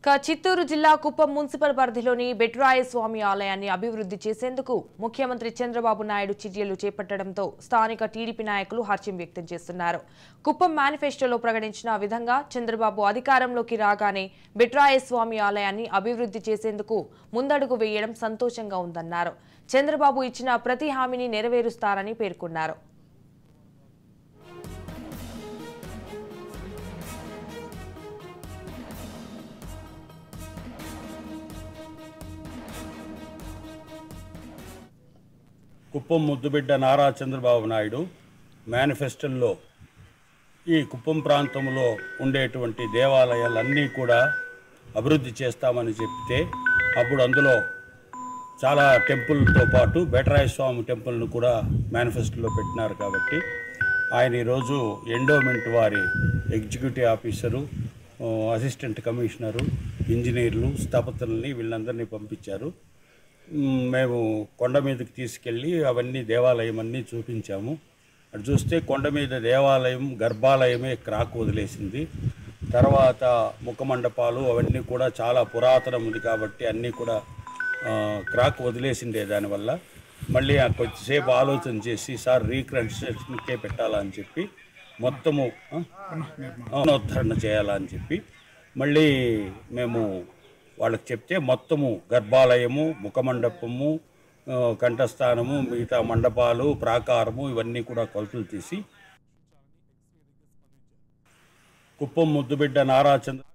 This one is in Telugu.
చిత్తూరు జిల్లా కుప్పం మున్సిపల్ పరిధిలోని బెట్రాయ స్వామి ఆలయాన్ని అభివృద్ధి చేసేందుకు ముఖ్యమంత్రి చంద్రబాబు నాయుడు చర్యలు చేపట్టడంతో స్థానిక టీడీపీ నాయకులు హర్షం వ్యక్తం చేస్తున్నారు. కుప్పం మేనిఫెస్టోలో ప్రకటించిన విధంగా చంద్రబాబు అధికారంలోకి రాగానే బెట్రాయ స్వామి ఆలయాన్ని అభివృద్ధి చేసేందుకు ముందడుగు వేయడం సంతోషంగా ఉందన్నారు. చంద్రబాబు ఇచ్చిన ప్రతి హామీని నెరవేరుస్తారని పేర్కొన్నారు. కుప్పం ముద్దుబిడ్డ నారా చంద్రబాబు నాయుడు మేనిఫెస్టోలో ఈ కుప్పం ప్రాంతంలో ఉండేటువంటి దేవాలయాలన్నీ కూడా అభివృద్ధి చేస్తామని చెప్తే అప్పుడు అందులో చాలా టెంపుల్తో పాటు బెట్రాయ స్వామి టెంపుల్ను కూడా మేనిఫెస్టోలో పెట్టినారు. కాబట్టి ఆయన ఈరోజు ఎండోమెంట్ వారి ఎగ్జిక్యూటివ్ ఆఫీసరు, అసిస్టెంట్ కమిషనరు, ఇంజనీర్లు, స్థపతుల్ని వీళ్ళందరినీ పంపించారు. మేము కొండ మీదకి తీసుకెళ్ళి అవన్నీ దేవాలయం అన్నీ చూపించాము. అటు చూస్తే కొండ మీద దేవాలయం గర్భాలయమే క్రాక్ వదిలేసింది. తర్వాత ముఖమండపాలు అవన్నీ కూడా చాలా పురాతనం ఉంది కాబట్టి అన్నీ కూడా క్రాక్ వదిలేసిండే. దానివల్ల మళ్ళీ కొద్దిసేపు ఆలోచన చేసి సార్ రీకన్స్ట్రక్షన్కే పెట్టాలని చెప్పి మొత్తము పునరుద్ధరణ చేయాలని చెప్పి మళ్ళీ మేము వాళ్ళకి చెప్తే మొత్తము గర్భాలయము, ముఖమండపము, కంఠస్థానము, మిగతా మండపాలు, ప్రాకారము ఇవన్నీ కూడా కొలతలు తీసి కుప్పం ముద్దుబిడ్డ నారా చంద్ర